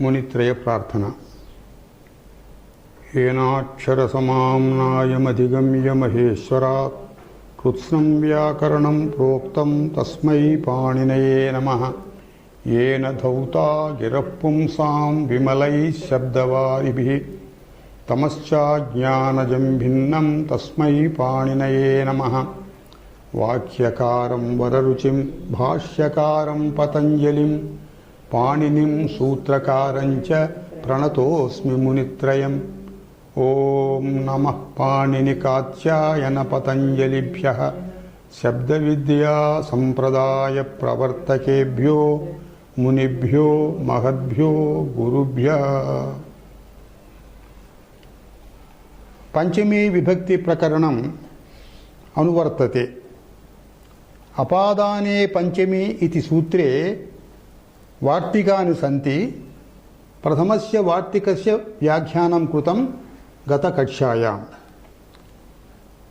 मुनित्रय प्रार्थना। येनाक्षरसमाम्नायमधिगम्य महेश्वरात् कृत्स्नं व्याकरणं प्रोक्तं तस्मै पाणिनये नमः। येन धौता गिरः पुंसां विमलैः शब्दवारिभिः तमश्चाज्ञानजं भिन्नं तस्मै पाणिनये नमः। वाक्यकारं वररुचिं भाष्यकारं पतञ्जलिं पाणिनिं सूत्रकारं च प्रणतोऽस्मि मुनित्रयम्। ओम नमः पाणिनिकात्यायन पतञ्जलिभ्यः शब्दविद्या संप्रदाय प्रवर्तकेभ्यो मुनिभ्यो महद्भ्यो गुरुभ्यः। पंचमी विभक्ति प्रकरणम् अनुवर्तते। अपादाने पंचमी इति सूत्रे वार्तिकानि सन्ति। प्रथमस्य वार्तिकस्य व्याख्यानं कृतं गतकक्षायां।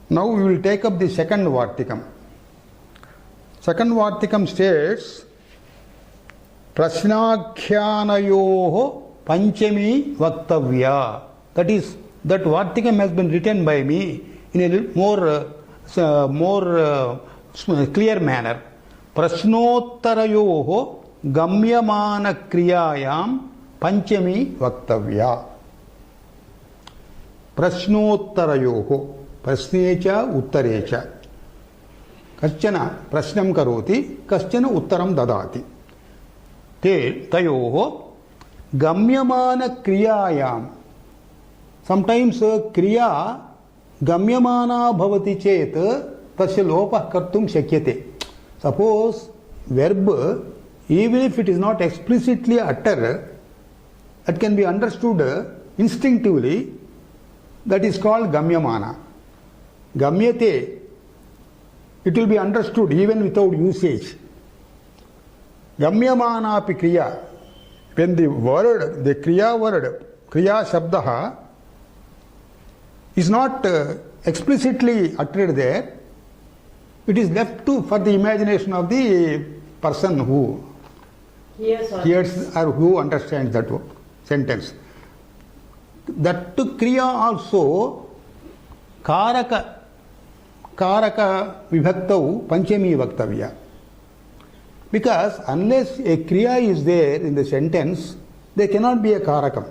Now we will take up the second vartikam. Second vartikam states prashnakhyanayoho panchami vaktavya. That is, that vartikam has been written by me in a more clear manner. Prashnotarayoho gamyamana kriyayam panchami vaktavya. प्रश्नोत्तरयोः प्रश्ने च उत्तरे च कश्चन प्रश्नं करोति कश्चन उत्तरं ददाति। तयोः गम्यमानक्रियायां समटैम्स् क्रिया गम्यमाना भवति चेत् तस्य लोपः कर्तुं शक्यते। Suppose verb, even if it is not explicitly uttered, it can be understood instinctively. That is called gamyamana. Gamyate, it will be understood even without usage. Gamyamana api kriya. When the word, the kriya word, kriya shabdaha is not explicitly uttered there, it is left for the imagination of the person who hears or who understands that sentence. That kriya also karaka vibhaktau panchami vaktavya. Because unless a kriya is there in the sentence, there cannot be a karakam.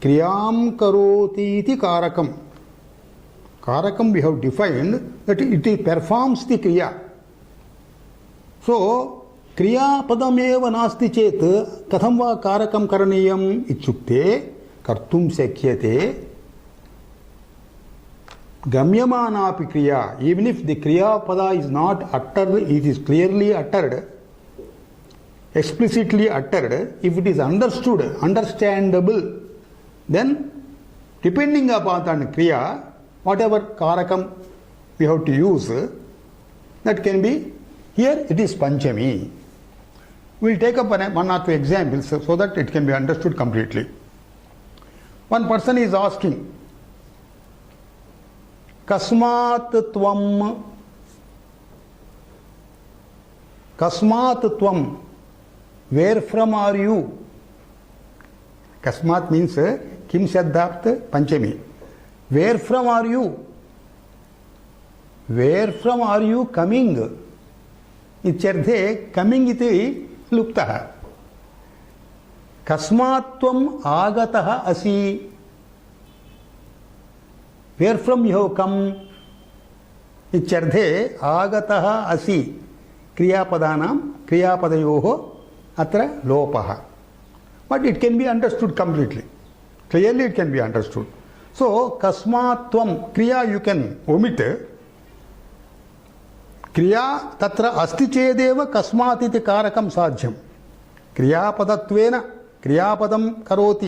Kriyam karoti iti karakam. Karakam we have defined that it performs the kriya. So kriya padameva nasti chet katham va karakam karaniyam ichukte कर्तुं शक्यते। गम्यमानापि क्रिया, even if the kriya pada is not uttered, it is clearly uttered, explicitly uttered. If it is understood, understandable, then depending upon that kriya, whatever karakam we have to use, that can be, here it is panchami. We will take up one or two examples so that it can be understood completely. One person is asking, Kasmat tvam, where from are you? Kasmat means kim shaddhapt panchami. Where from are you? Where from are you coming? Ityarthe coming iti luptaha. Kasmatvam agataha asi. Where from you have come? Ityarthe agataha asi. Kriyapadanam kriyapadayoho atra lopaha. But it can be understood completely. Clearly it can be understood. So kasmatvam kriya you can omit. Kriya tatra asti chedeva kasmat iti karakam sadhyam. Kriyapadattvena क्रियापदं करोति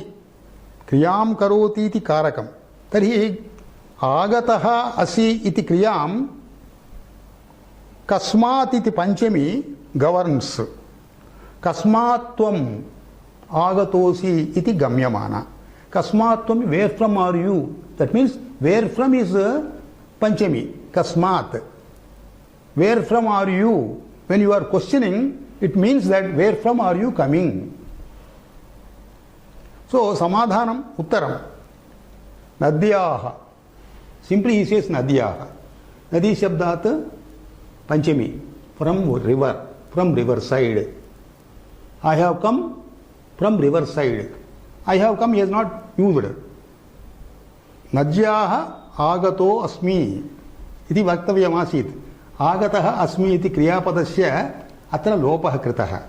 क्रियां करोति इति कारकं तर्हि आगतः असि इति क्रियां कस्मात् इति पंचमी गवर्न्स् कस्मात् त्वम् आगतोसि इति गम्यमाना कस्मात् त्वम् where from are you that means where from is पंचमी कस्मात् where from are you when you are questioning it means that where from are you coming. So samadhanam uttaram. Nadyaha. Simply he says nadyaha. Nadi shabdat panchami. From river. From river side. I have come from river side. I have come, he has not used. Nadyaha agato asmi. Iti vaktavyamasит. Agataha asmi iti kriyapadasya atra lopaha kritaha.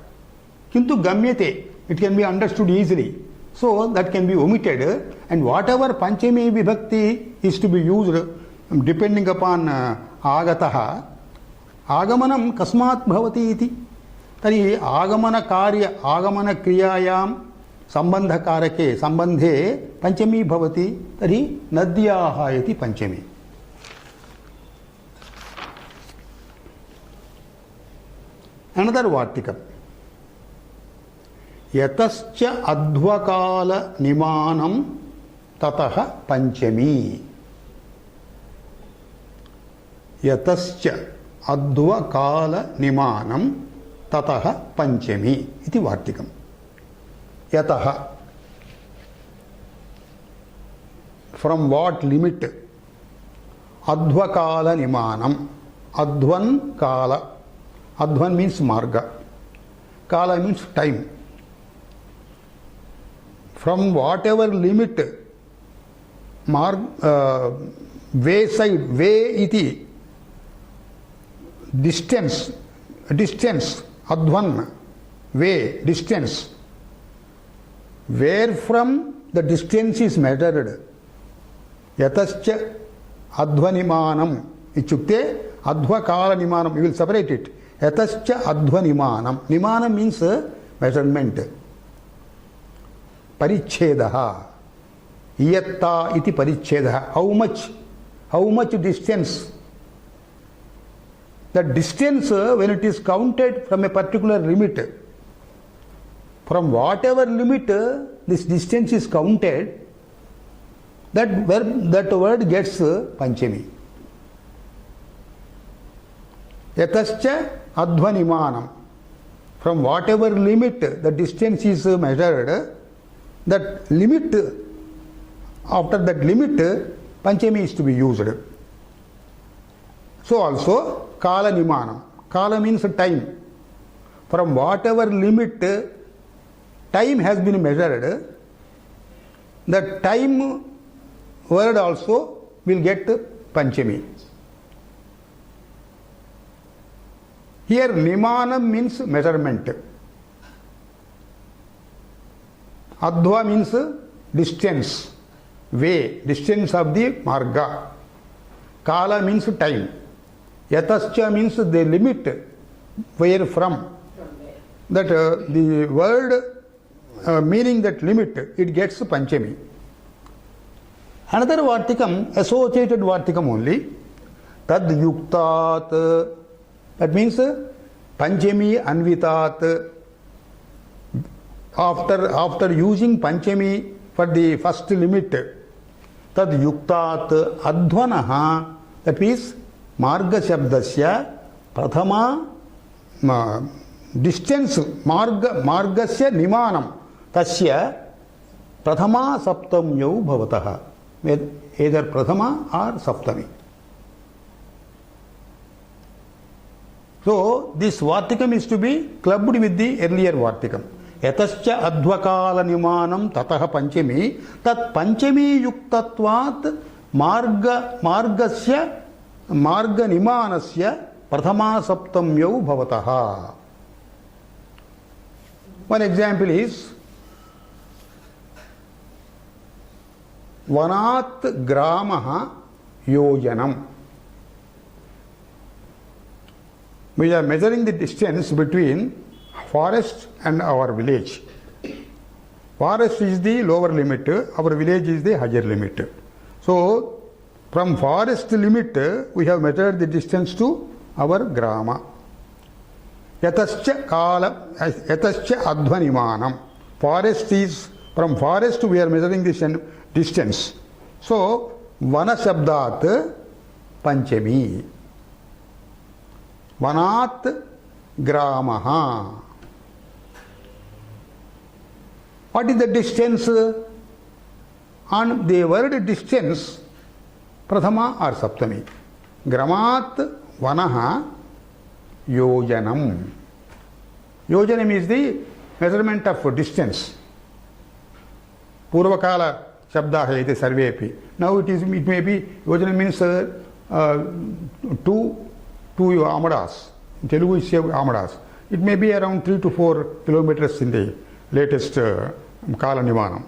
Kintu gamyate. It can be understood easily. So that can be omitted, and whatever panchami vibhakti is to be used depending upon agataha, agamanam kasmat bhavati iti. Tari agamana karya, agamana kriyayam sambandha karake, sambandhe panchami bhavati, tari nadyaha iti panchami. Another vartikam. Yatascha advakala nimanam tataha panchami. Yatascha advakala nimanam tataha panchami. Iti vartikam. Yataha. From what limit? Advakala nimanam. Advan kala. Advan means marga. Kala means time. From whatever limit, way side, way iti, distance, advan, way, distance, where from the distance is measured. Yatascha advanimanam, ichukte advakala nimanam, you will separate it. Yatascha advanimanam, nimanam means measurement. Parichedaha. Iyatta iti parichedaha. How much distance? The distance, when it is counted from a particular limit, from whatever limit this distance is counted, that word gets panchami. Yatascha advanimanam. From whatever limit the distance is measured, that limit, after that limit, panchami is to be used. So also, kala nimanam. Kala means time. From whatever limit time has been measured, the time word also will get panchami. Here nimanam means measurement. Adva means distance, way, distance of the marga. Kala means time. Yatascha means the limit, where from. That the word meaning that limit, it gets panchami. Another vartikam, associated vartikam only, tad yuktat, that means panchami anvitat. After using panchami for the first limit, tad yuktat advanaha, that means marga shabdasya prathama distance margasya nimanam tasya prathama saptamyau bhavataha, either prathama or saptami. So this vartikam is to be clubbed with the earlier vartikam. Yatascha advakala nimanam tataha panchami, tat panchami yuktatvat margasya marga nimanasya prathama saptamyau bhavataha. One example is vanat gramaha yojanam. We are measuring the distance between forest and our village. Forest is the lower limit, our village is the higher limit. So from forest limit we have measured the distance to our grama. Yatascha advanimanam. Forest is, from forest we are measuring this distance. So vana shabdat panchami. Vanat gramaha. What is the distance? On the word distance, prathama or saptami. Gramat vanaha yojanam. Yojanam is the measurement of distance. Purvakala shabdaha iti sarvepi. Now it may be, yojanam means two amadas. In Telugu is amadas. It may be around 3 to 4 kilometers in the latest Kala Nimanam.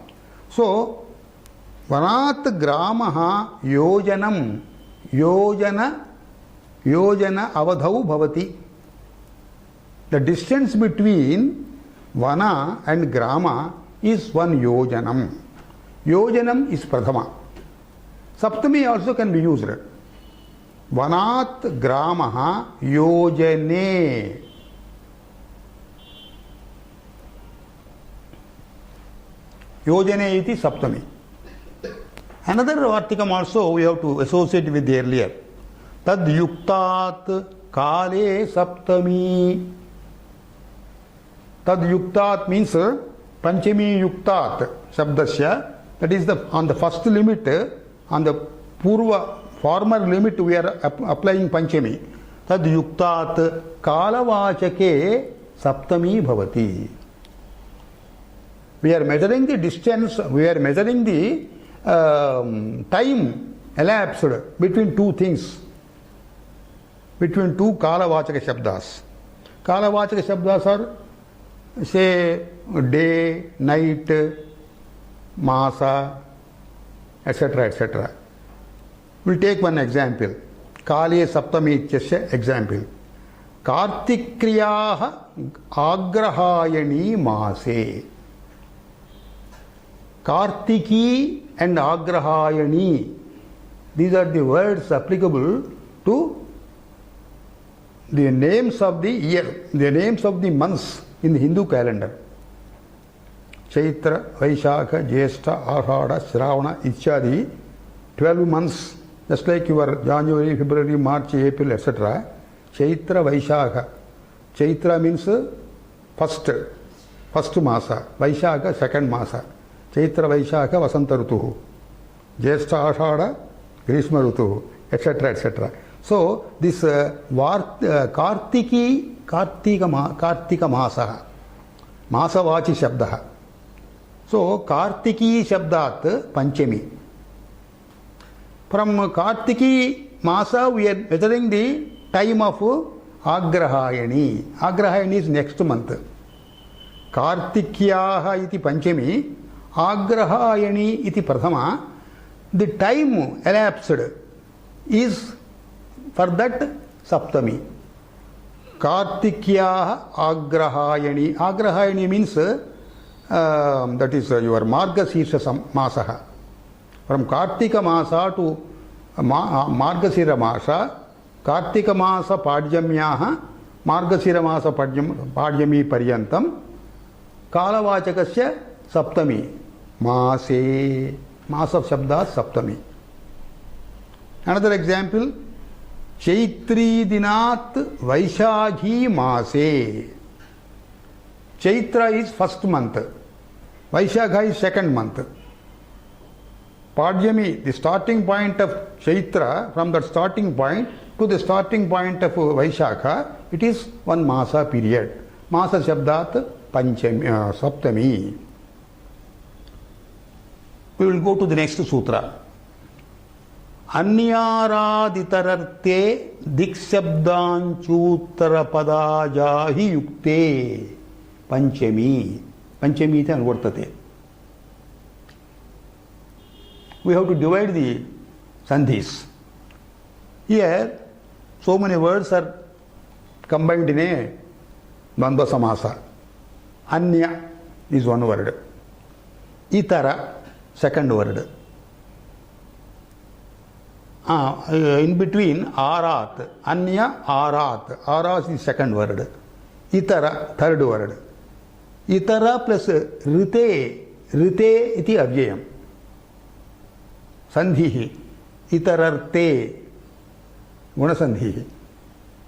So, Vanat Gramaha Yojanam Yojana Avadhau Bhavati. The distance between Vana and Grama is 1 Yojanam. Yojanam is Prathama. Saptami also can be used. Vanat Gramaha Yojane. Yojane iti saptami. Another Vartikam also we have to associate with the earlier. Tad yuktat kale saptami. Tad yuktat means panchami yuktat shabdasya. That is on the first limit, on the purva former limit we are applying panchami. Tad yuktat kalavachake saptami bhavati. We are measuring the distance, we are measuring the time elapsed between two things, between two kalavachaka shabdas. Kalavachaka shabdas are, say, day, night, masa, etc., etc. We'll take one example. Kale saptami ityasya example. Kartikriyaha agrahayani mase. Kartiki and Agrahayani, these are the words applicable to the names of the year, the names of the months in the Hindu calendar. Chaitra, Vaishakha, Jyeshtha, Ashadha, Shravana, Ichchadi, 12 months, just like your January, February, March, April, etc. Chaitra, Vaishakha. Chaitra means first masa, Vaishakha second masa. Chaitra Vaishakha Vasanta Rutuhu, Jyeshtha Ashadha Grishma Rutuhu, etc., etc. So this Kartika Masa, Masavachi Shabdaha. So Kartiki Shabdat Panchami. From Kartiki Masa we are measuring the time of Agrahayani. Agrahayani is next month. Kartikyaha iti Panchami. Agrahayani iti prathama, the time elapsed is for that saptami. Kartikyaha agrahayani. Agrahayani means that is your Margashirsha Masaha. From Kartika Masa to Margasira Masa, Kartika Masa Padjamyaha, Margasira Masa Padjami Paryantam, Kalavachakasya Saptami. Mase, Masa Shabda Saptami. Another example, Chaitri Dinat Vaishakhi Mase. Chaitra is first month, Vaishakha is second month. Padjami, the starting point of Chaitra, from the starting point to the starting point of Vaishakha, it is 1 Masa period. Masa Shabdat Panchami, Saptami. We will go to the next sutra. Anyaradhitararte dikshabdanchuttara padajahi yukte panchami. Panchami iti anvartate. We have to divide the sandhis. Here, so many words are combined in a Bandha Samasa. Anya is one word. Itara, second word. In between, arat. Anya, arat. Arat is second word. Itara, third word. Itara plus rite. Rite iti avyayam. Sandhihi. Itararte. Gunasandhihi.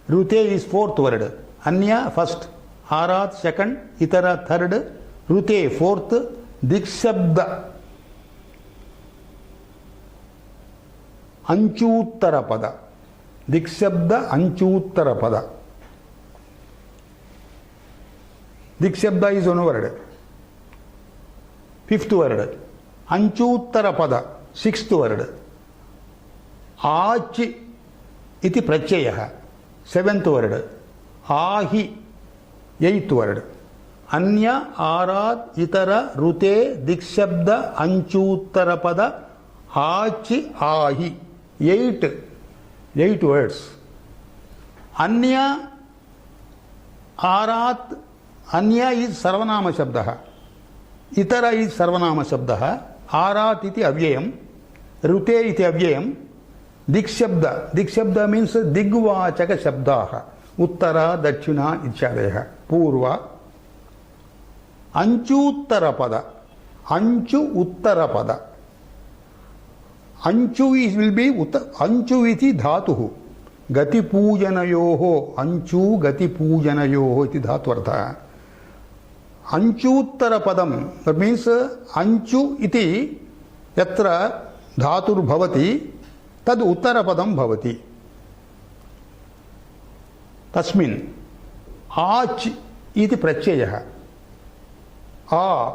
Rute is fourth word. Anya, first. Arat, second. Itara, third. Rute, fourth. दिक्शब्द अंचूत्तर पद, दिक्शब्द अंचूत्तर पद. दिक्शब्द is one word. Fifth word. अंचूत्तर पद, sixth word. आच इति प्रत्ययः, seventh word. आहि, eighth word. अन्य आरात् इतर ऋते दिक्शब्द अंचूत्तर पद आच आहि, eight words. अन्य आरात्, अन्य इज सर्वनाम शब्दः, इतर इज सर्वनाम शब्दः, आरात् इति अव्ययम्, ऋते इति अव्ययम्, दिक्शब्द, दिक्शब्द मीन्स दिग्वाचक शब्दाः, उत्तर दक्षिण इत्यादयः, पूर्व. अंचूत्तर पद, अंचु उत्तर पद. अंचु विल बी अंचु इति धातुः, गतिपूजनयोः, अंचु गतिपूजनयोः इति धात्वर्थः. अंचूत्तर पदम, that means अंचु इति यत्र धातुर्भवति तद् उत्तर पदम भवति. तस्मिन् आच् इति प्रत्ययः, आ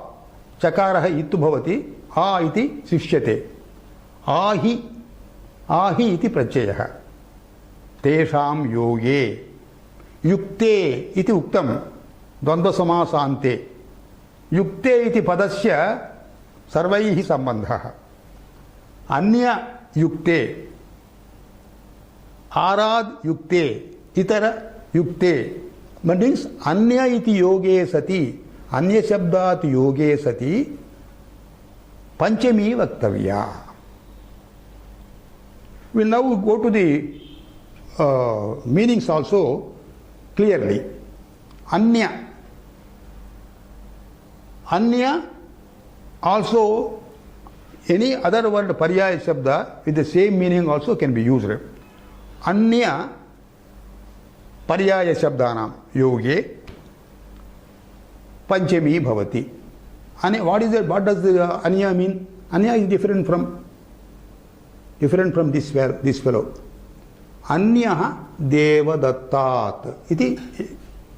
चकारः इत् भवति, आ इति शिष्यते. आहि, आहि इति प्रत्ययः. तेषां योगे, युक्ते इति उक्तं द्वन्द्वसमासान्ते. युक्ते इति पदस्य सर्वैः सम्बन्धः. अन्य युक्ते, आराद् युक्ते, इतर युक्ते, मीन्स् अन्य इति योगे सति, अन्य शब्दात् योगे सति पंचमी वक्तव्या. We will now go to the meanings also clearly. Anya. Anya also any other word paryaya shabda with the same meaning also can be used. Anya paryaya shabdanam yoge panchami bhavati. Anya, what is it? What does the anya mean? Anya is different from this fellow. Anyah devadattat iti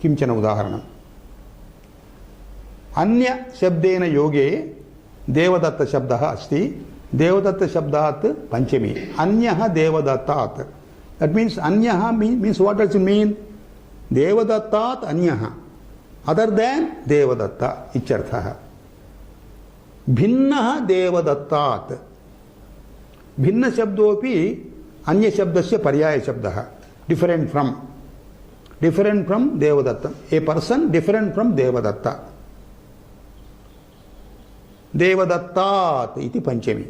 kimchana udaharanam. Anya shabdena yoge devadatta shabdah asti. Devadatta shabdat panchami. Anyah devadattat. That means anyah means what does it mean? Devadattat anyah. Other than devadatta icharthaha. Bhinnah devadattat. भिन्न शब्दोपि अन्य शब्दस्य पर्याय शब्दः. Different from Devadatta. A person different from Devadatta. देवदत्तात् इति पंचमी.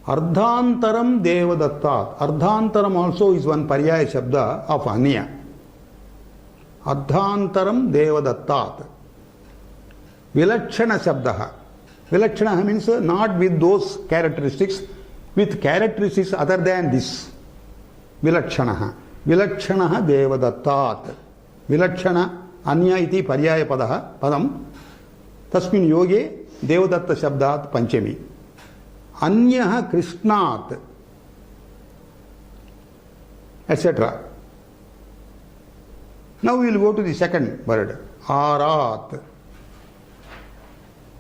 अर्धांतरम देवदत्तात्. अर्धांतरम आल्सो इज वन पर्याय शब्द ऑफ अन्य. अर्धांतरम देवदत्तात्. विलक्षण शब्दः. विलक्षणः means not with those characteristics, with characteristics other than this. Vilakshanah. Vilakshanah devadattat. Vilakshana anya iti paryaya padam. Tasmin yoge devadatta shabdat panchami. Anyah krishnat, etc. Now we will go to the second word. Arat.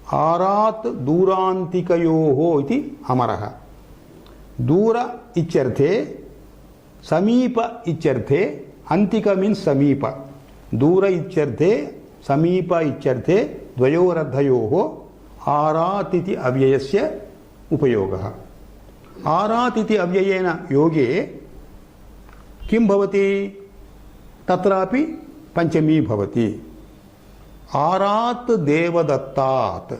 Arat durantikayoho iti amaraha. दूर इत्यर्थे, समीप इत्यर्थे, अंतिक means समीप. दूर इत्यर्थे, समीप इत्यर्थे द्वयोरर्धयोः आरात् इति अव्ययस्य उपयोगः. आरात् इति अव्ययेन योगे किं भवति? तत्रापि पंचमी भवति. आरात् देवदत्तात्.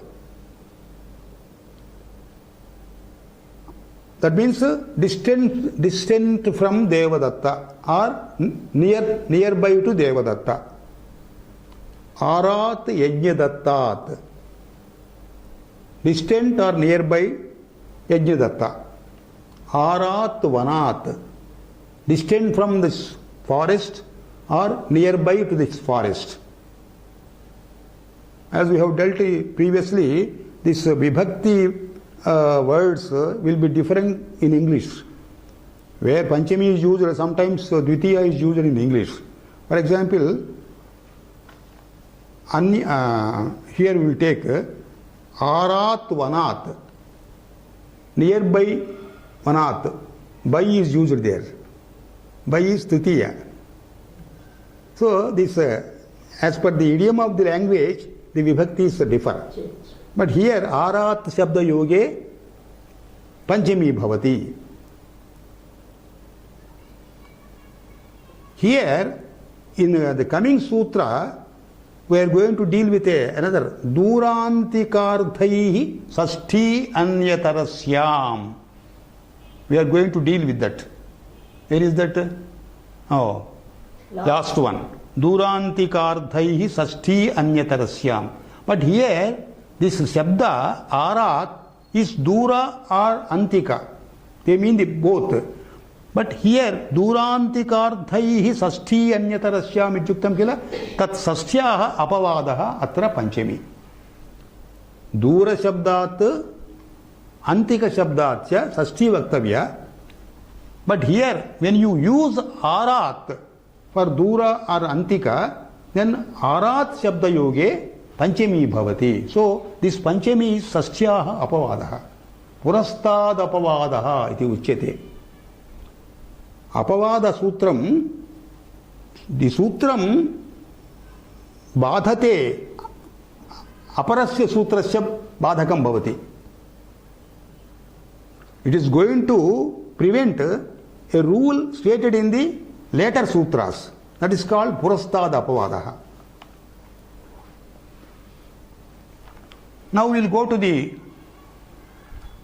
That means distant from Devadatta or nearby to Devadatta. Arat Yajnadattat. Distant or nearby Yajnadatta. Arat Vanat. Distant from this forest or nearby to this forest. As we have dealt previously, this vibhakti words will be different in English. Where Panchami is used, sometimes Dvitiya is used in English. For example, here we will take Arat Vanat, nearby Vanat. By is used there. By is Tritiya. So this, as per the idiom of the language, the vibhaktis differ. But here, Arat Shabda Yoge Panchami Bhavati. Here, in the coming sutra, we are going to deal with another Durantikardhaihi Sashti Anyatarasyam. We are going to deal with that. Where is that? Oh, last one. Durantikardhaihi Sashti Anyatarasyam. But here, this Shabda, Arat, is Dura or Antika. They mean the both. But here, Durantikardhaihi Sashti Anyatarasyam ityuktam kila, tat Sashtyaha Apavadaha atra Panchami. Dura Shabdat, Antika Shabdat cha Sashti Vaktavya. But here, when you use Arat for Dura or Antika, then Arat Shabda Yoge Panchami Bhavati. So, this Panchami is Sashtyaha Apavadaha. Purastad Apavadaha iti uchyate. Apavada Sutram, the Sutram Badhate Aparasya Sutrasya Badhakam Bhavati. It is going to prevent a rule stated in the later sutras. That is called Purastad Apavadaha. Now we will go to the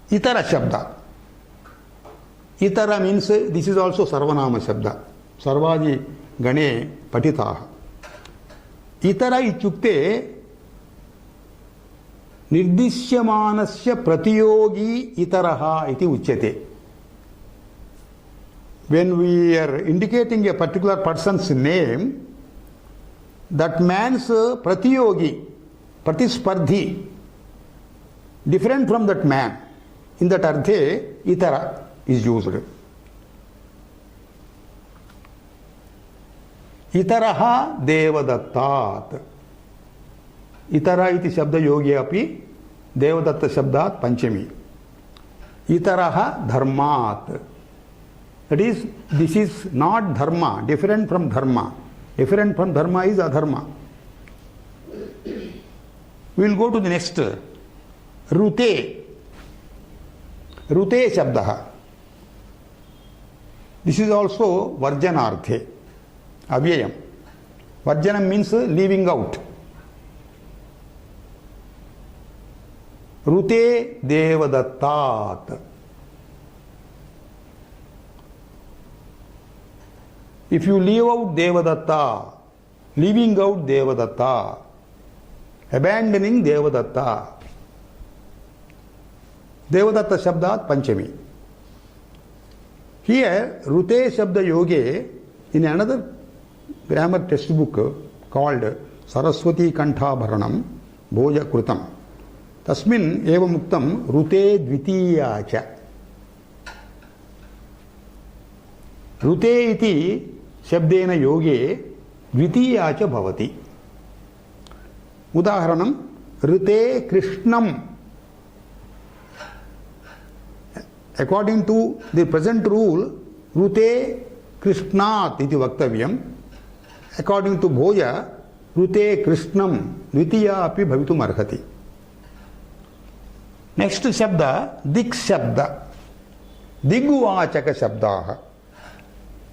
Itara Shabda. Itara means this is also Sarvanama Shabda. Sarvadi Gane Patitaha. Itara ityukte Nirdishyamanasya Pratiyogi Itaraha iti uchyate. When we are indicating a particular person's name, that man's Pratiyogi, Pratispardhi, different from that man. In that arthe, Itara is used. Itaraha Devadattat. Itara iti shabda yogi api Devadatta shabdat Panchami. Itaraha Dharmat. That is, this is not Dharma, different from Dharma. Different from Dharma is Adharma. We will go to the next. Rute. Rute Shabdaha. This is also Varjanarthe. Avyayam. Varjanam means leaving out. Rute Devadattat. If you leave out Devadatta, leaving out Devadatta, abandoning Devadatta, Devadatta Shabdat Panchami. Here, Rute Shabda Yoge, in another grammar textbook called Saraswati Kanthabharanam Bhoja Krutam, Tasmin eva muktam Rute Dvitiya cha. Rute iti Shabdena Yoge Dvitiya cha bhavati. Udaharanam Rute Krishnam. According to the present rule, Rute Krishnat iti vaktavyam. According to Bhoja, Rute Krishnam Dvitiya api bhavitum arhati. Next Shabda, Dik Shabda. Digvachaka Shabdaha.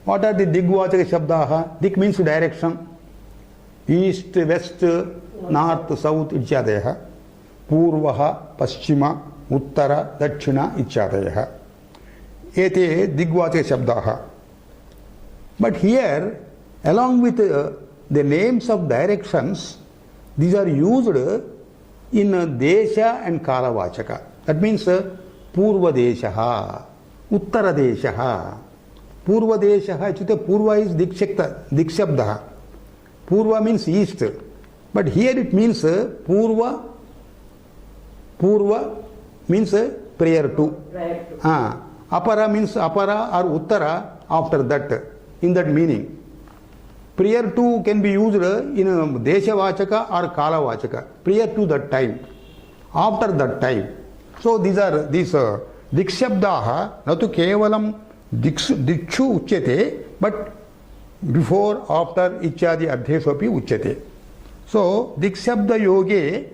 What are the Digvachaka Shabdaha? Dik means direction. East, west, north, south, ityadayaha. Purvaha, paschima, uttara, dakshina, ityadayaha. Ete Digvachaka Shabdaha. But here, along with the names of directions, these are used in Desha and Kalavachaka. That means Purva Deshaha, Uttara Deshaha. Purva Deshaha, Purva is Dikshabdaha. Purva means east. But here it means purva. Purva means prior to. Apara means apara or uttara after that, in that meaning. Prior to can be used in deshavachaka or kalavachaka. Prior to that time, after that time. So these dikshabdaha natu kevalam dikshu uchyate, but before, after, ityadi ardhesu api uchyate. So dikshabda yoge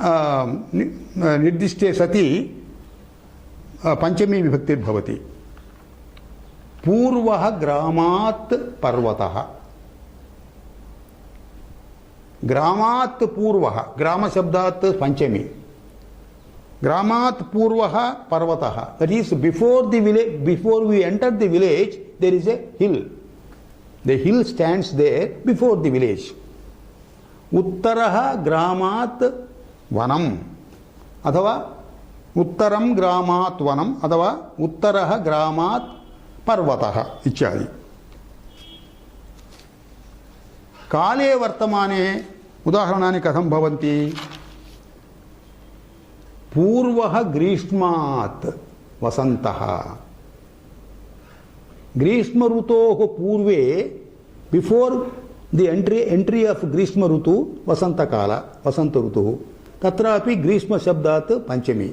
निर्दिष्टे सति पंचमी विभक्ति भवति. पूर्वः ग्रामात् पर्वतः. ग्रामात् पूर्वः, ग्राम शब्दात् पंचमी. ग्रामात् पूर्वः पर्वतः. That is, before the village, before we enter the village, there is a hill. The hill stands there before the village. उत्तरः ग्रामात् वनम अथवा उत्तरम ग्रामात् वनम अथवा उत्तरः ग्रामात् पर्वतः इत्यादि. काले वर्तमाने उदाहरणानि कथं भवन्ति? पूर्वः ग्रीष्मात् वसन्तः. ग्रीष्म ऋतोः पूर्वे, बिफोर द एंट्री ऑफ ग्रीष्म ऋतु वसन्तकाल, वसंत ऋतुः. तत्रापि ग्रीष्म शब्दात् पंचमी.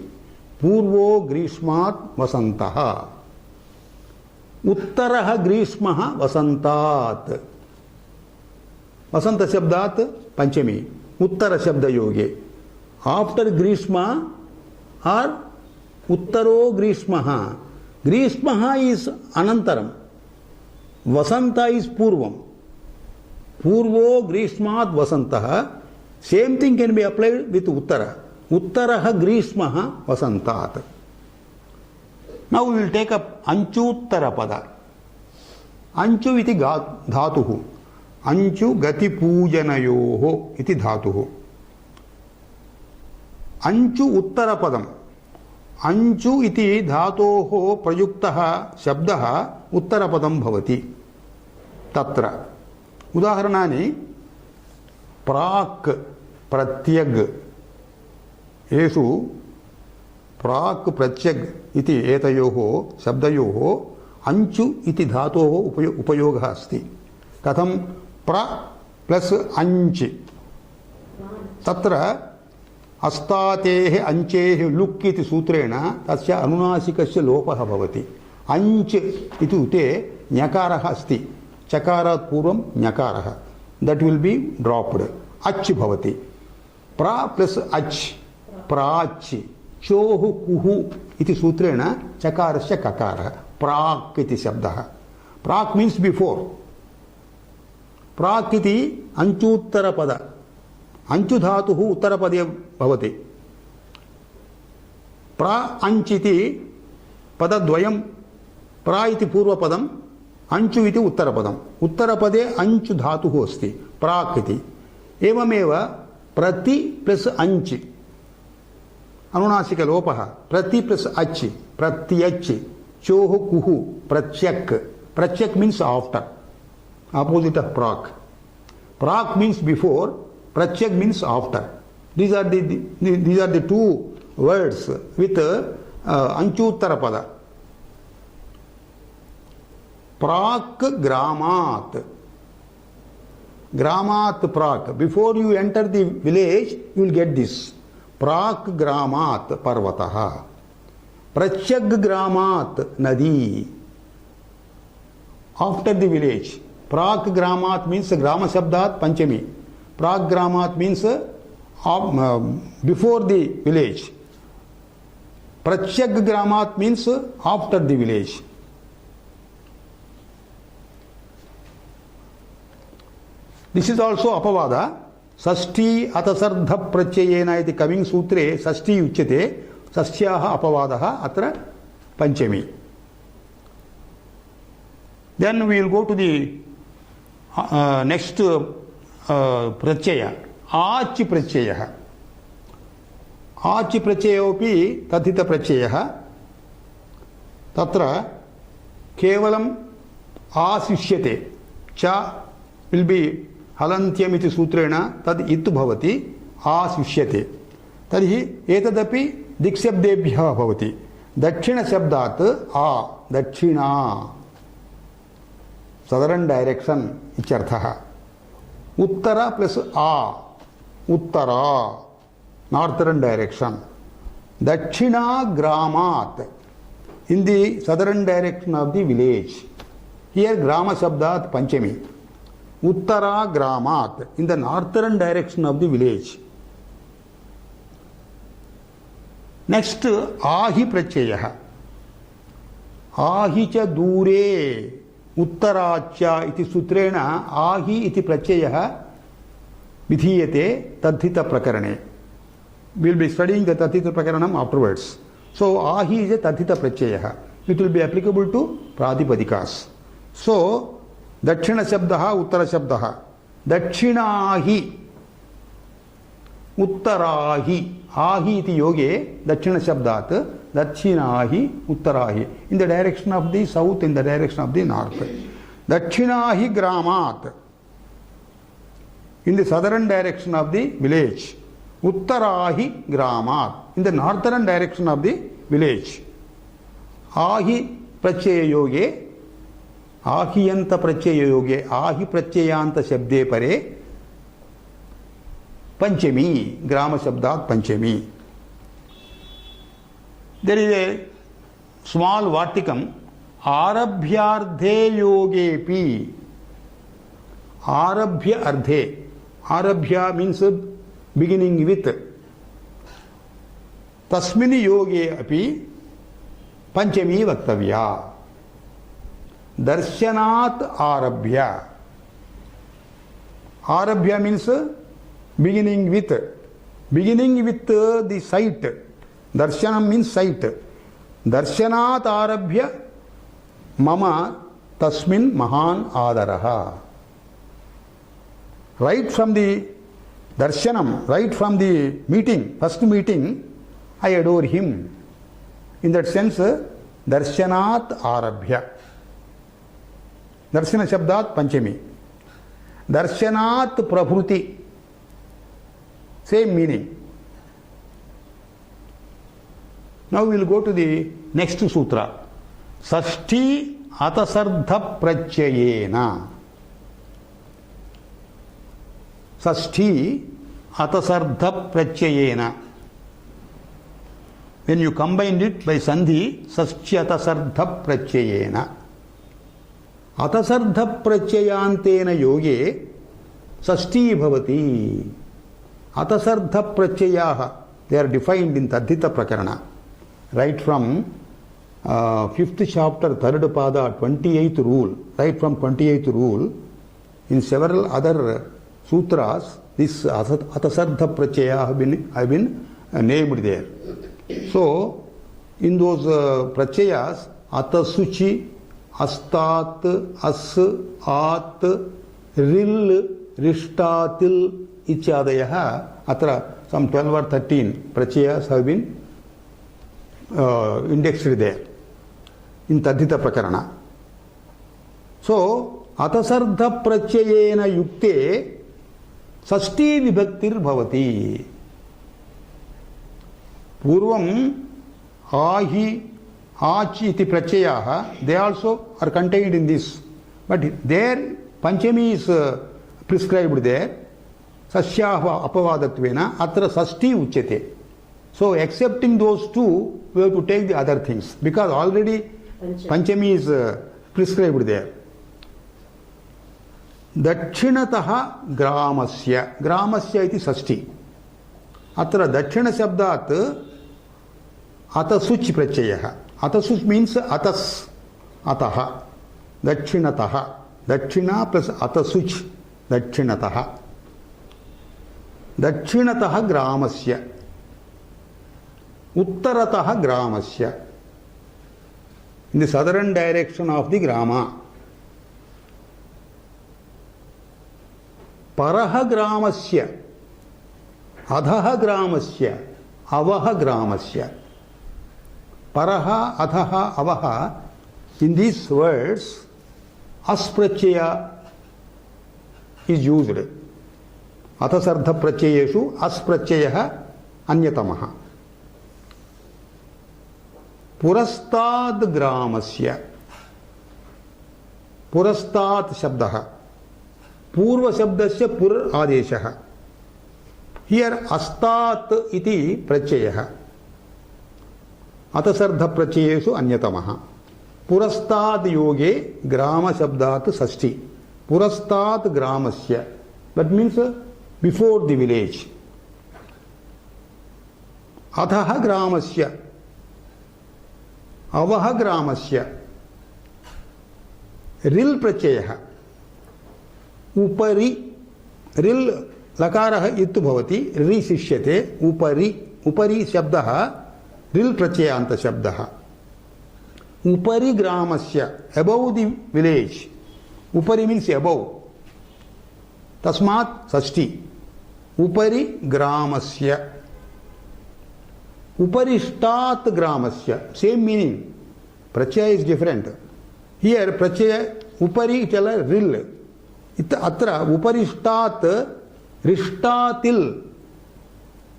पूर्वो ग्रीष्मात् वसन्तः. उत्तरः ग्रीष्मः वसन्तात्. वसंत शब्दात् पंचमी. उत्तर शब्द योगे. आफ्टर ग्रीष्म और उत्तरो ग्रीष्मः. ग्रीष्मः इज अनंतरम. वसंत इज पूर्वम. पूर्वो ग्रीष्मात् वसन्तः. Same thing can be applied with uttara. Uttarah grishmah vasantat. Now we will take up anchuttara pada. Anchu iti dhatuhu. Anchu gati pujanayoho iti dhatuhu. Anchu uttara padam. Anchu iti dhatoho prayuktaha shabdaha uttara padam bhavati. Tatra. Udaharanani प्राक प्रत्यग येषु प्राक प्रत्यग इति एतयोः शब्दयोः अंचु इति धातोः उपयोगः अस्ति. कथं? प्र plus अंच. तत्र अस्तातेः अंचेः लुक् इति सूत्रेण तस्य अनुनासिकस्य लोपः भवति. अंच इति उते ञकारः अस्ति. चकारात् पूर्वं ञकारः. That will be dropped. Ach bhavati. Pra plus ach. Prach. Chohu kuhu iti sutrena chakarasya kakara. Prak iti shabdaha. Prak means before. Prak iti anchuttara pada. Anchu dhatuhu uttara padya bhavati. Pra anchiti padadvayam. Pra iti purva padam. अंचु इति उत्तरपदम. उत्तरपदे अंचु धातुः अस्ति. प्राक् इति. एवमेव प्रति plus अंचि अनुनासिक लोपः. प्रति प्लस अच् प्रत्यच्. चोः कुः प्रत्यक्. प्रत्यक् मीन्स आफ्टर, opposite of प्राक्. प्राक् मीन्स बिफोर, प्रत्यक् means after. These are the two words with अंचुत्तरपद. प्राक ग्रामात्. ग्रामात् प्राक. Before you enter the village, you will get this. प्राक ग्रामात् पर्वतः. प्रत्यग ग्रामात् नदी. After the village. प्राक ग्रामात् means ग्राम शब्दात् पंचमी. प्राक ग्रामात् means before the village. प्रत्यग ग्रामात् means after the village. This is also apavada. Sashti atasardha pratyayena iti coming sutre sashti uchyate. Sashyaha apavadaha atra panchami. Then we will go to the next pratyaya. Achi pratyayah. Achi pratyayopi tathita pratyayah. Tatra kevalam asishyate. Cha will be हलन्त्यमिति सूत्रेण तद् इत् भवति आशिष्यते तर्हि एतदपि दिक्शब्देभ्यः भवति दक्षिणशब्दात् आ दक्षिणा सदरन् direction इत्यर्थः उत्तर plus आ Uttara नार्थरन् direction दक्षिणा ग्रामात् in the southern direction of the village. Here grama shabdat panchami. Uttara gramat in the northern direction of the village. Next ahi prachayah. Ahi cha dure uttaracha iti sutrena ahi iti prachayah vidhiyate tadhita prakarane. We will be studying the tadhita prakaranam afterwards. So ahi is a tadhita prachayah. It will be applicable to pradipadikas. So dakshina shabdaha uttara shabdaha. Dakshinahi uttarahi. Ahi iti yoge dakshina shabdat dakshinahi uttarahi. In the direction of the south, in the direction of the north. Dakshinahi gramat. In the southern direction of the village. Uttarahi gramat. In the northern direction of the village. Ahi prachaya yoge. Ahiyanta prachaya yoge. Ahi prachayanta shabde pare. Panchami. Grama shabdat panchami. There is a small vartikam. Arabhyardhe yogepi. Arabhya ardhe. Arabhya means beginning with. Tasmini yoge api panchami vaktavya. Darshanat arabhya. Arabhya means beginning with. Beginning with the sight. Darshanam means sight. Darshanat arabhya mama tasmin mahan adaraha. Right from the darshanam, right from the meeting, first meeting, I adore him. In that sense, darshanat arabhya. Darshana shabdat panchami. Darshanat prabhuti. Same meaning. Now we will go to the next sutra. Sashti atasardha prachayena. Sashti atasardha prachayena. When you combine it by sandhi, sashti atasardha prachayena. Atasardha prachayantena yoge sashti bhavati. Atasardha prachayaha, they are defined in Tadhita Prakarana. Right from 5th chapter, 3rd pada, 28th rule. Right from 28th rule, in several other sutras, this Atasardha Prachaya have been named there. So, in those Prachayas, Atasuchi, Astat, As, At, Ril, Rishtatil, Ichadayaha, Atra, some 12 or 13 Prachayas have been indexed there in Tadhita Prakarana. So, Atasardha Prachayena Yukte Sashti Vibhaktir Bhavati. Purvam Ahi Achi iti Prachayaha, they also are contained in this. But there Panchami is prescribed there. Sasyaha apavadatvena atra sashti uchyate. So accepting those two, we have to take the other things because already Panchami is prescribed there. Dakshinataha gramasya. Gramasya iti sashti. Atra dakshina shabdat atasuch prachayaha. Atasuch means atas. Ataha. Dakshinataha. Dakshina plus atasuch. Dakshinataha. Dakshinataha gramasya. Uttarataha gramasya. In the southern direction of the grama. Paraha gramasya. Adhaha gramasya. Avaha gramasya. Paraha, adhaha, avaha. In these words, asprachaya is used. अथसर्ध प्रत्ययेषु अस् प्रत्ययः अन्यतमः. पुरस्ताद् ग्रामस्य, पुरस्तात् शब्दः पूर्व शब्दस्य पुर आदेशः. हियर अस्तात् इति प्रत्ययः अथसर्ध प्रत्ययेषु अन्यतमः. पुरस्ताद् योगे ग्राम शब्दात् षष्ठी. पुरस्तात् ग्रामस्य, that means before the village. अधः ग्रामस्य, अवः ग्रामस्य. रिल् प्रत्ययः उपरि, रिल् लकारः इत् भवति, रि शिष्यते, उपरि. उपरि शब्दः रिल् प्रत्ययान्त शब्दः. उपरि ग्रामस्य, above the village. उपरि means above, तस्मात् षष्ठी. उपरि ग्रामस्य. उपरिष्टात् ग्रामस्य, same meaning. Pratyaya is different. Here प्रत्यय उपरि चल रिल्. अत्र उपरिष्टात् रिष्टातिल्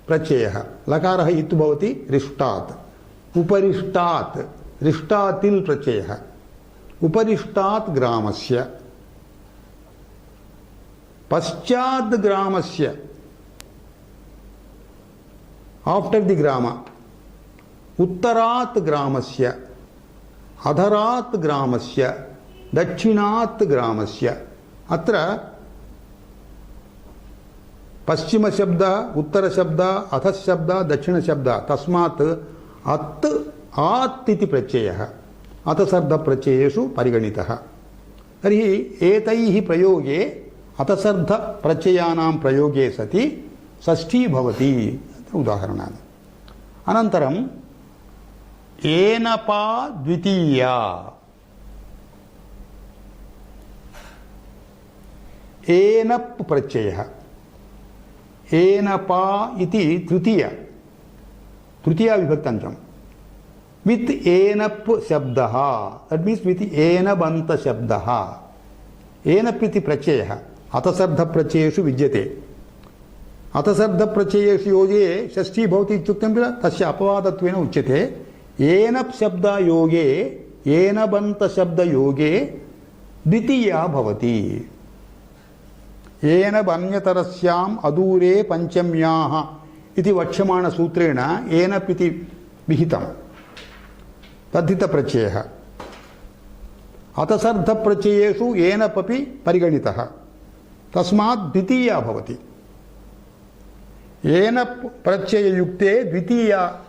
प्रत्ययः. लकारः इत् भवति, रिष्टात्. उपरिष्टात् रिष्टातिल् प्रत्ययः. उपरिष्टात् ग्रामस्य. पश्चात् ग्रामस्य, आफ्टर द ग्राम. उत्तरात् ग्रामस्य, अधरात् ग्रामस्य, दक्षिणात् ग्रामस्य. अत्र पश्चिम शब्द, उत्तर शब्द, अध शब्द, दक्षिण शब्द. तस्मात् अत् आत् इति प्रत्ययः अथसर्ध प्रत्ययेषु परिगणितः. तर्हि एतैः प्रयोगे अथसर्ध प्रत्ययानां प्रयोगे सति षष्ठी भवति. उदाहरणानि. अनन्तरं एनपा द्वितीया. एनप् प्रत्ययः. एनपा इति तृतीया, तृतीया विभक्त्यन्तम्. वित् एनप् शब्दः, दट् मीन्स् वित् एनबन्त शब्दः. एनप् इति प्रत्ययः अथसर्ध प्रत्ययेषु विद्यते. अथसर्ध प्रत्ययेषु योगे षष्ठी भवति इत्युक्तं किल, तस्य अपवादत्वेन उच्यते. एनप् शब्द योगे, एनबन्त शब्द योगे द्वितीया भवति. एनबन्यतरस्याम् अदूरे पञ्चम्याः इति वक्ष्यमाणसूत्रेण एनप् इति विहितं. तद्धितप्रत्ययः. अथसर्ध प्रत्ययेषु एनप् अपि परिगणितः. तस्मात् द्वितीया भवति. एनप् प्रत्यययुक्ते द्वितीया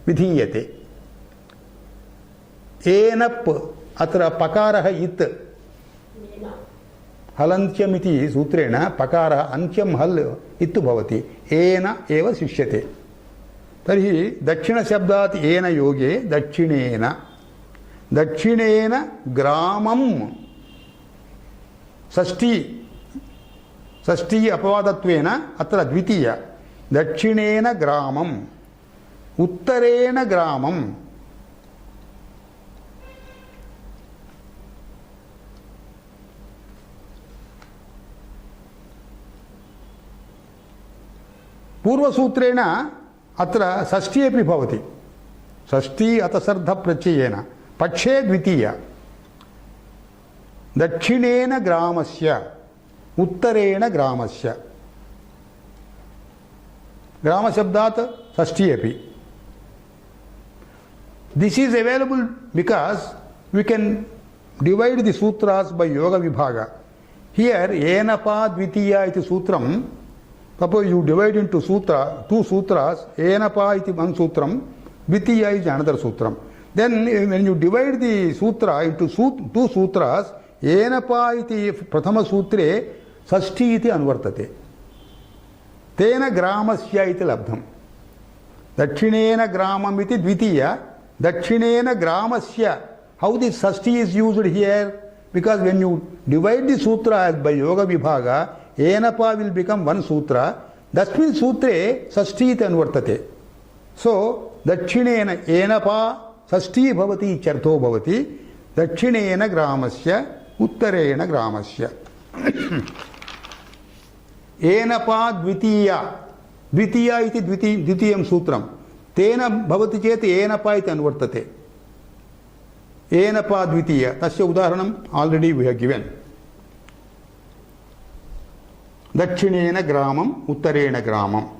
विधीयते. एनप् अत्र पकारः इत् हलन्त्यमिति सूत्रेण पकारः अन्त्यं हल् इत् भवति. एन एव शिष्यते. तर्हि दक्षिणशब्दात् एन योगे दक्षिणेन. दक्षिणेन ग्रामं षष्ठी, षष्ठी अपवादत्वेन अत्र द्वितीया. दक्षिणेन ग्रामम्, उत्तरेण ग्रामम्. पूर्वसूत्रेण अत्र षष्ठी अपि भवति. षष्ठी अथसर्ध प्रत्ययेन पक्षे द्वितीया. दक्षिणेन ग्रामस्य, उत्तरेण ग्रामस्य. ग्रामशब्दात् षष्ठी अपि. This is available because we can divide the sutras by yoga vibhaga. Here enapa dvitiya iti sutram. Suppose you divide into sutra, two sutras. Enapa iti one sutram, dvitiya is another sutram. Then when you divide the sutra into two sutras, enapa iti prathama sutre षष्ठी इति अनुवर्तते. तेन ग्रामस्य इति लब्धम्. दक्षिणेन ग्रामम् इति द्वितीया. दक्षिणेन ग्रामस्य. How this Shashthi is used here? Because when you divide the sutra by yoga vibhaga, enapa will become one sutra. Dasmin sutre षष्ठी इति अनुवर्तते. So दक्षिणेन enapa षष्ठी भवति इत्यर्थो भवति. दक्षिणेन ग्रामस्य, उत्तरेण ग्रामस्य. एनपा द्वितीया द्वितीया इति द्वितीयं सूत्रं तेन भवति चेत् एनपा इति अनुवर्तते एनपा द्वितीया तस्य उदाहरणं ऑलरेडी वी हैव गिवन दक्षिणेन ग्रामम् उत्तरेण ग्रामम्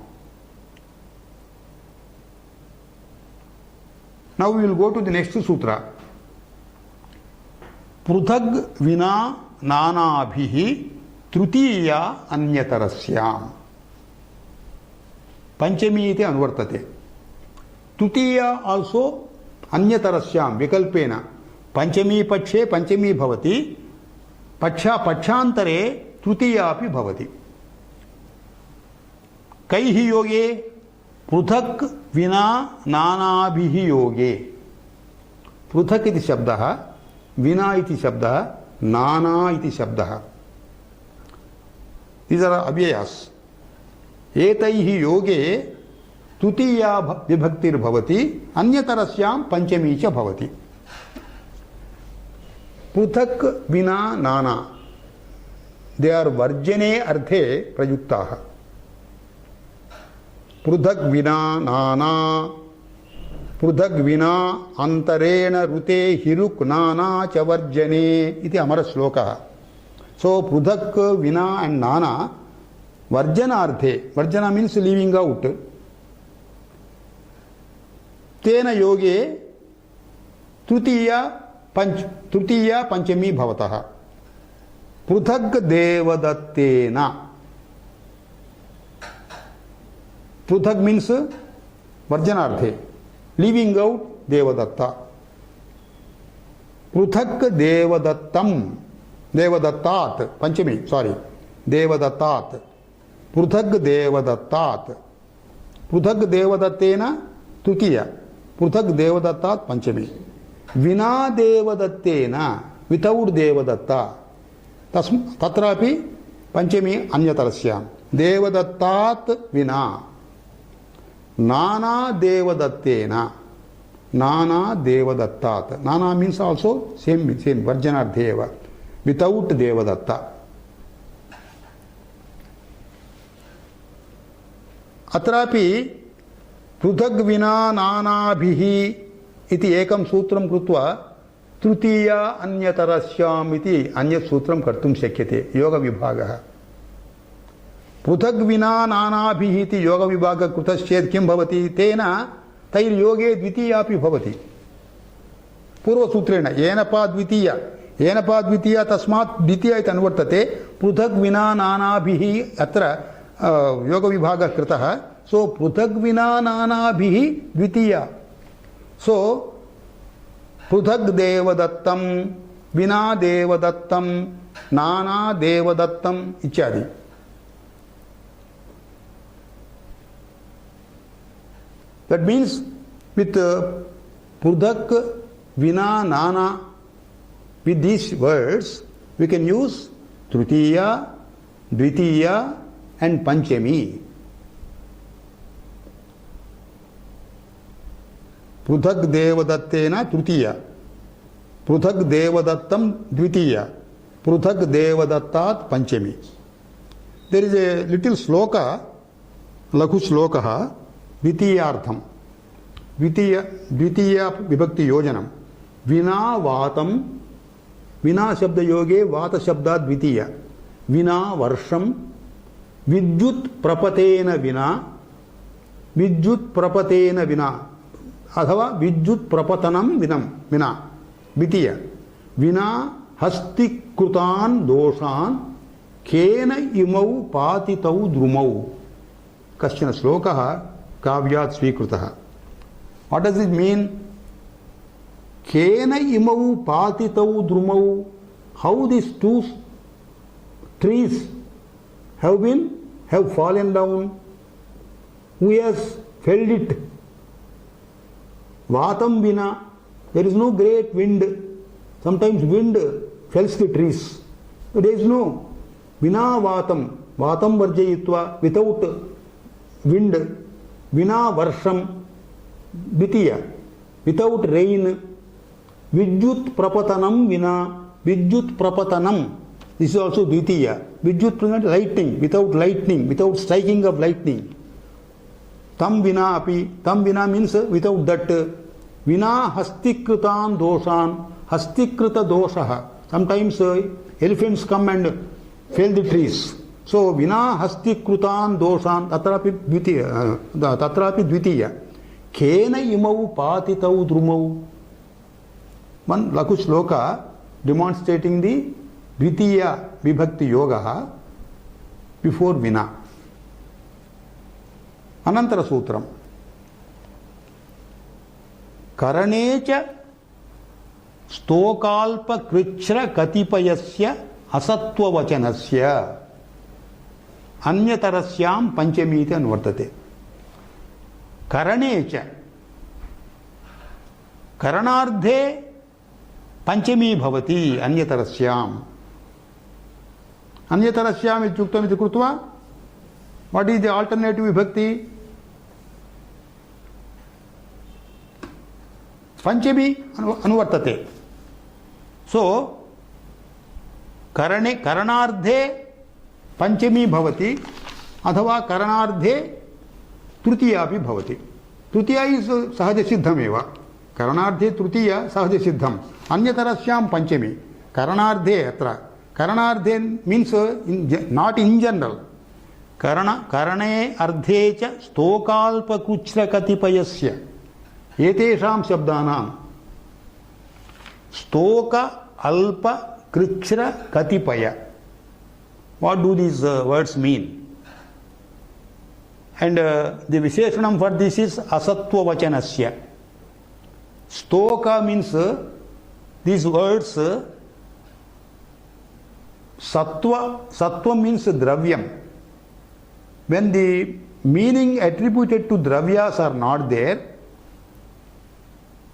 now we will go to the next sutra पृथग् विना नानाभिः तृतीया अन्यतरस्याम् पंचमी इति अनुवर्तते तृतीया आल्सो अन्यतरस्यां विकल्पेन पंचमी पक्षे पंचमी भवति पक्षान्तरे तृतीया अपि भवति कैः योगे पृथक् विना नानाभिः योगे पृथक् इति शब्दः विना इति शब्दः नाना इति शब्दः these are अव्ययास् एतैः योगे तृतीया विभक्तिर्भवति अन्यतरस्यां पंचमी च भवति पृथक् विना नाना दे आर वर्जने अर्थे प्रयुक्ताः पृथक् विना नाना पृथक् विना अंतरेण ऋते हिरुक् नाना च वर्जने इति अमर श्लोकः सो पृथक् विना and Nana वर्जनार्थे वर्जना means leaving out तेन योगे तृतीया पंचमी भवतः पृथक् देवदत्तेन पृथक् मीन्स वर्जनार्थे लीविंग आउट देवदत्ता पृथक् देवदत्तम देवदत्तात् पंचमी सॉरी देवदत्तात् पृथक् देवदत्तात् पृथक् देवदत्तेन तृतीया पृथक् देवदत्तात् पंचमी विना देवदत्तेन विथाउट देवदत्ता तत्रापि पंचमी अन्यतरस्यां देवदत्तात् विना नाना देवदत्तेन नाना देवदत्तात् नाना मीन्स आल्सो सेम वर्जनार्थे एव विथाउट देवदत्ता अत्रापि पृथग् विना नानाभिः इति एकं सूत्रं कृत्वा तृतीया अन्यतरस्याम् इति अन्यत् सूत्रं कर्तुं शक्यते योगविभागः पृथग् विना नानाभिः इति योगविभागः कृतश्चेत् किं भवति तेन तैर्योगे द्वितीया अपि भवति पूर्वसूत्रेण एनपा द्वितीया तस्मात् द्वितीया इति अनुवर्तते पृथग् विना नानाभिः अत्र योगविभागः कृतः सो पृथग् विना नानाभिः द्वितीया सो पृथग् देवदत्तं विना देवदत्तं नाना देवदत्तं इत्यादि that means with pruthak vina nana with these words we can use tritiya dvitiya and panchami पृथक् देवदत्तेन तृतीया पृथक् देवदत्तं द्वितीया पृथक् देवदत्तात् पंचमी देयर इज ए लिटिल श्लोक लघु श्लोकः द्वितीयार्थं द्वितीय विभक्ति योजनं विना वातं विना शब्द योगे वात शब्दात् द्वितीय विना वर्षं विद्युत् प्रपतेन विना अथवा विद्युत् प्रपतनं विना द्वितीय विना हस्तिकृतान् दोषान् केन इमौ पातितौ द्रुमौ कश्चन श्लोकः काव्यात् स्वीकृतः व्हाट डज इट मीन केन इमौ पातितौ द्रुमौ how this two trees have fallen down who has felled it vatam vina there is no great wind sometimes wind fells the trees there is no vina vatam varjayitva without wind vina varsham dvitiya without rain vidyut prapatanam vina vidyut prapatanam This is also Dvitiya. Vidyut means lightning, without striking of lightning. Tam vina api, tam vina means without that. Vina hastikritan doshan, hastikrita doshaha. Sometimes elephants come and fell the trees. So vina hastikritan doshan, tatrapi dvitiya. Kena imau patitau drumau. One laku shloka demonstrating the Dvitiya Vibhakti Yoga before Vina. Anantara Sutram. Karanecha Stokalpa Krichra Katipayasya Asatva Vachanasya Anyatarasyam Panchamiti Anvartate. Karanecha Karanardhe Panchami Bhavati Anyatarasyam. Anyatarasyam ityuktam iti krutva. What is the alternative vibhakti? Panchami anuvartate. So, karanardhe Panchami bhavati athava karanardhe trutiya api bhavati. Trutiya is sahaja siddham eva. Karanardhe trutiya sahaja siddham. Anyatarasyam Panchami. Karanardhe atra. Karanardhe means not in general. Karane ardhecha stokalpa kuchra katipayasya. Etesham shabdanam. Stoka alpa krichra katipaya. What do these words mean? And the Visheshanam for this is asatva vachanasya. Stoka means these words Sattva means dravyam. When the meaning attributed to dravyas are not there,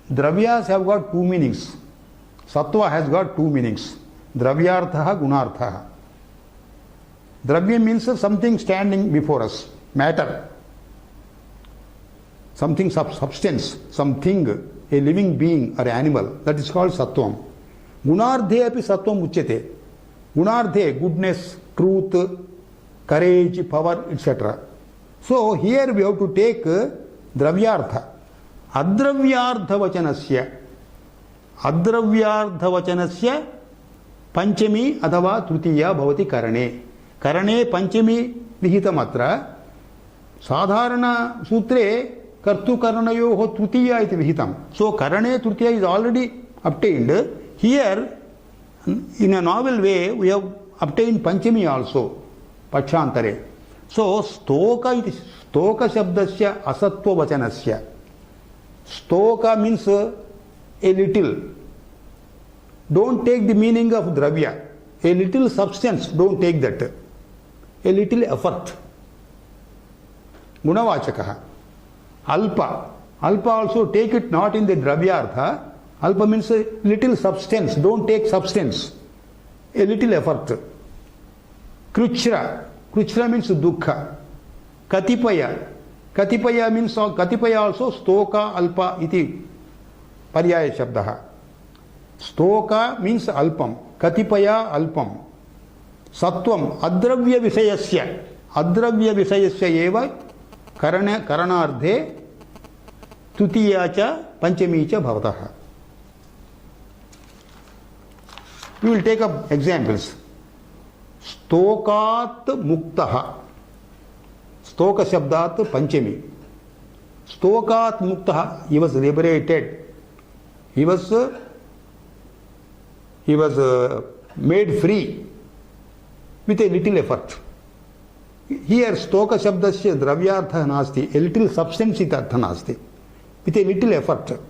dravyas have got two meanings. Sattva has got two meanings. Dravyarthaha, gunarthaha. Dravya means something standing before us, matter. Something substance, something, a living being or animal. That is called sattvam. Gunardhe api sattvam uchyate. Gunardhe, goodness, truth, courage, power, etc. So here we have to take dravyartha. Adravyartha vachanasya. Adravyartha vachanasya Panchami athava trutiya bhavati karane. Karane Panchami vihitamatra. Sadharana sutre kartu karanayoho trutiya iti vihitam. So karane trutiya is already obtained. Here, in a novel way, we have obtained Panchami also. Pachantare. So, stoka iti stoka shabdasya asatva vachanasya. Stoka means a little. Don't take the meaning of dravya. A little substance, don't take that. A little effort. Gunavachakaha. Alpa. Alpa also take it not in the dravyartha. Alpa means a little substance. Don't take substance. A little effort. Kruchra. Kruchra means dukkha. Katipaya. Katipaya means Katipaya also stoka alpa iti paryaya shabdaha. Stoka means alpam. Katipaya alpam. Sattvam adravya vishayasya. Adravya vishayasya eva karanardhe tutiya cha panchami cha bhavataha. We will take up examples. Stokat muktaha. Stoka shabdat panchami. Stokat muktaha. He was liberated. He was made free with a little effort. Here stoka shabdasya dravyartha nasti. A little substance it artha nasti. With a little effort.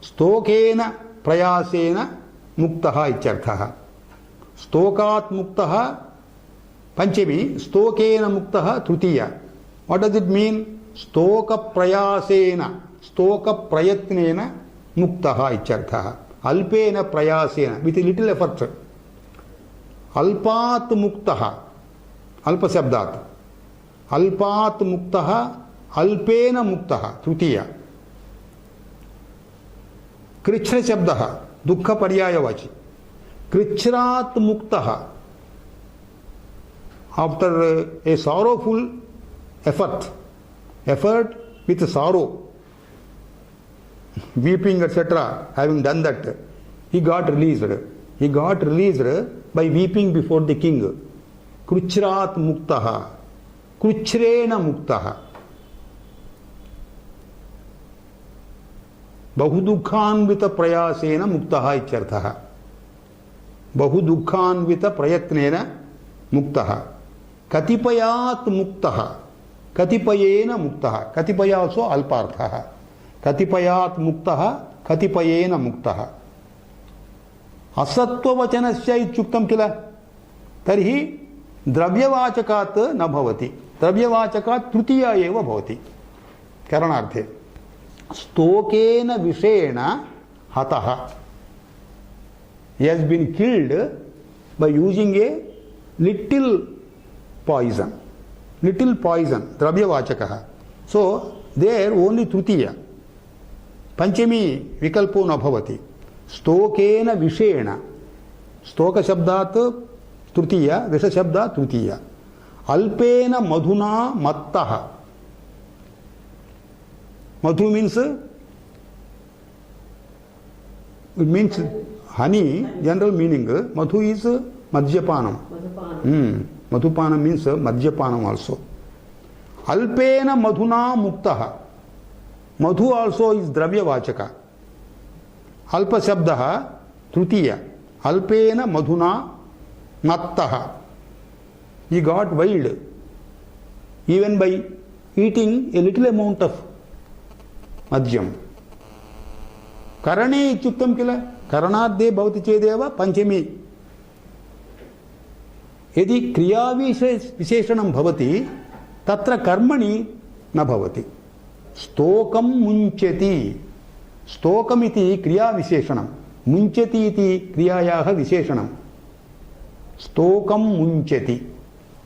Stokena prayasena muktaha ityarthaha. Stokat muktaha Panchami. Stokena muktaha trutiya. What does it mean? Stoka prayasena. Stoka prayatnena muktaha ityarthaha. Alpena prayasena. With a little effort. Alpat muktaha. Alpa shabdat. Alpat muktaha. Alpena muktaha. Trutiya. Krichna shabdaha. Dukkha paryayavachi. कृच्छ्रात् मुक्तः, after a sorrowful effort with sorrow, weeping etc., having done that, he got released by weeping before the king. Kruchrat muktah, kruchrena muktah, bahudukhanvita prayasena muktah ityarthah. Bahudukhanvita prayatnena muktah. Katipayat muktah, katipayena muktah. Katipaya also alparthah. Katipayat muktah, katipayena muktah. असत्ववचनस्य इत्युक्तं किल, तर्हि द्रव्यवाचकात् न भवति, द्रव्यवाचकात् तृतीया एव भवति करणार्थे. स्तोकेन विषेण हतः, he has been killed by using a little poison, द्रव्यवाचकः. So there only तृतीया, पंचमी विकल्पो न भवति. स्तोकेन विषेण, स्तोक शब्दात् तृतीया, विष शब्दात् तृतीया. अल्पेन मधुना मत्तः, मधु means honey, general meaning. Madhu is madhyapanam. Madhupanam means madhyapanam also. Alpena madhuna muktah, madhu also is dravyavachaka. Alpa shabdah tritiya, alpena madhuna mattah, he got wild even by eating a little amount of madhyam. Karane ityuktam kila, karanadde bhavati chedeva panchami. यदि क्रिया विशेषणं भवति तत्र कर्मणि न भवति. स्तोकं मुञ्चति, स्तोकमिति क्रिया विशेषणं, मुञ्चति इति क्रियायाः विशेषणं. स्तोकं मुञ्चति,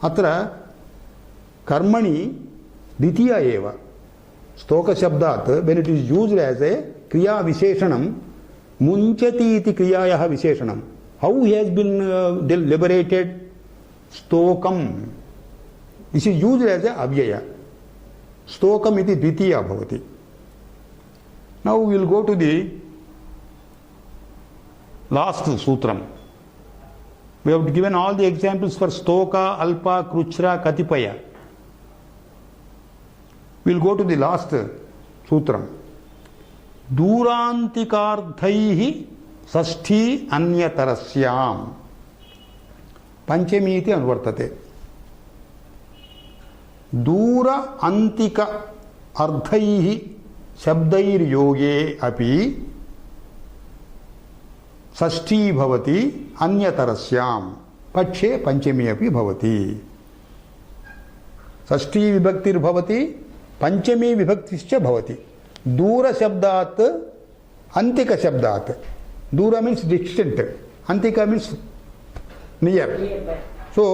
अत्र कर्मणि द्वितीया एव. स्तोक शब्दात् when it is used as a क्रिया विशेषणं, मुञ्चति इति क्रियायाः विशेषणं. How he has been liberated? स्तोकम, this is used as a avyaya. स्तोकम इति द्वितीया भवति. Now we will go to the last sutram. We have given all the examples for stoka, alpa, kruchra, katipaya. We will go to the last sutram. दूरांतिकार्थैः षष्ठी अन्यतरस्याम्. पंचमी इति अनुवर्तते. दूर अंतिक अर्थैः शब्दैर्योगे अपि षष्ठी भवति अन्यतरस्याम्. पक्षे पंचमी अपि भवति. षष्ठी विभक्तिर्भवति, पंचमी विभक्तिश्च भवति. दूर शब्दात् अंतिक शब्दात्, दूर मीन्स डिस्टेंट, अंतिक मीन्स नियर. सो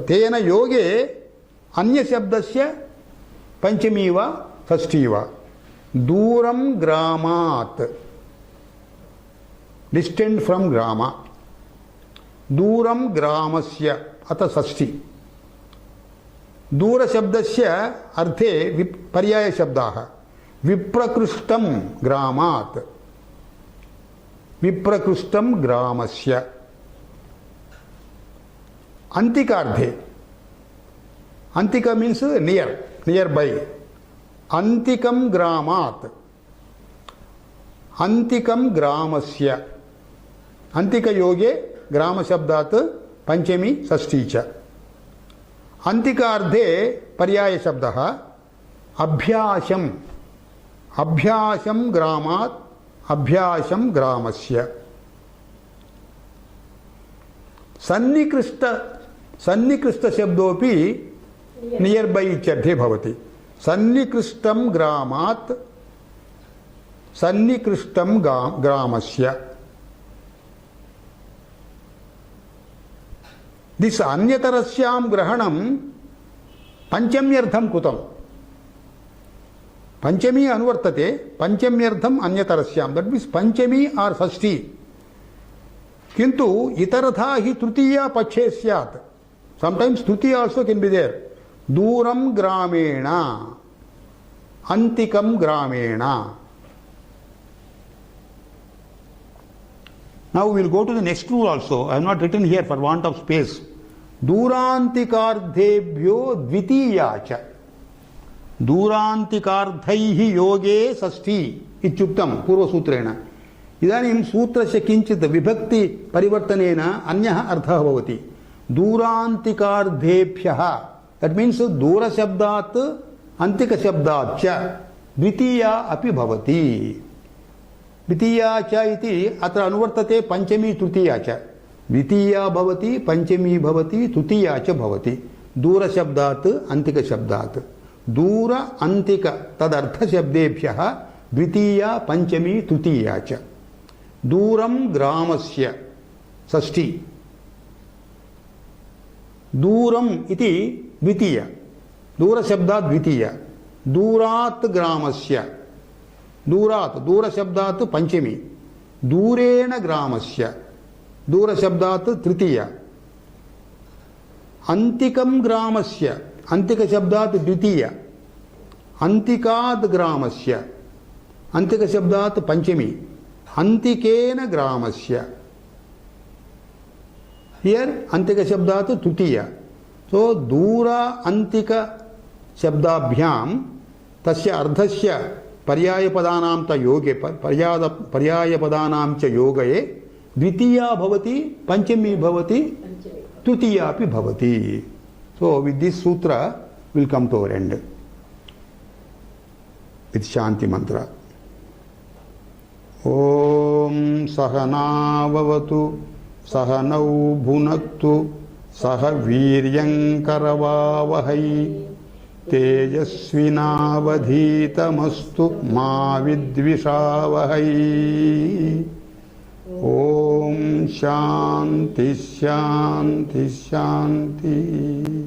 तेन योगे अन्य शब्दस्य पंचमी वा षष्ठी वा. दूरं ग्रामात्, डिस्टेंट फ्रॉम ग्राम. दूरं ग्रामस्य, अतः षष्ठी. दूर शब्दस्य अर्थे पर्याय शब्दाः. विप्रकृष्टं ग्रामात्, विप्रकृष्टं ग्रामस्य. अंतिकार्धे, अंतिक मीन्स नियर, नियर बाय. अंतिकं ग्रामात्, अंतिकं ग्रामस्य. अंतिक योगे ग्राम शब्दात् पंचमी षष्ठी च. अंतिकार्धे पर्याय शब्दः अभ्यासम्, अभ्यासं ग्रामात्, अभ्यासं ग्रामस्य. सन्निकृष्ट, सन्निकृष्ट शब्दोपि नियर बाय इत्यर्थे भवति. सन्निकृष्टं ग्रामात्, सन्निकृष्टं ग्रामस्य. दिस अन्यतरस्यां ग्रहणं पंचम्यर्थं कृतं. पंचमी अनुवर्तते, पंचम्यर्थम अन्यतरस्याम. दैट मीन्स पंचमी और षष्ठी किंतु इतरथा हि तृतीया पक्षे स्यात्. Sometimes Tritiya also can be there. दूरम ग्रामेण, अंतिकम ग्रामेण. Now we will go to the next rule also. I have not written here for want of space. दूरांतिकार्धेभ्यो द्वितीया च. दूरांतिकार्धैः योगे षष्ठी इत्युक्तं पूर्वसूत्रेण. इदानीं सूत्रस्य किञ्चित् विभक्ति परिवर्तनेन अन्यः अर्थः भवति. दूरांतिकार्धेभ्यः, that means दूरशब्दात् अन्तिकशब्दात् च द्वितीया अपि भवति. द्वितीया च इति अत्र अनुवर्तते पंचमी तृतीया च. द्वितीया भवति, पंचमी भवति, तृतीया च भवति. दूरशब्दात् अन्तिकशब्दात्. दूर अन्तिक तदर्थशब्देभ्यः द्वितीया पंचमी तृतीया च. दूरं ग्रामस्य षष्ठी. दूरम इति द्वितीय, दूरशब्दात् द्वितीय. दूरात् ग्रामस्य, दूरात् दूरशब्दात् पंचमी. दूरेण ग्रामस्य, दूरशब्दात् तृतीय. अन्तिकं ग्रामस्य, अन्तिकशब्दात् द्वितीय. अन्तिकात् ग्रामस्य, अन्तिकशब्दात् पंचमी. अन्तिकेन ग्रामस्य, हियर अन्तिकशब्दात् तृतीय. सो दूर अन्तिक शब्दाभ्यां तस्य अर्थस्य पर्यायपदानां च योगे पर्यायपदानां च योगे द्वितीया भवति, पंचमी भवति, तृतीया अपि भवति. सो विथ दिस सूत्र will come to our end with शांति मंत्र. ओम सहनाववतु सहनौ भुनक्तु सह वीर्यंकरवावहै तेजस्विनावधीतमस्तु मा विद्विषावहै. ओम शांति शांति शांति.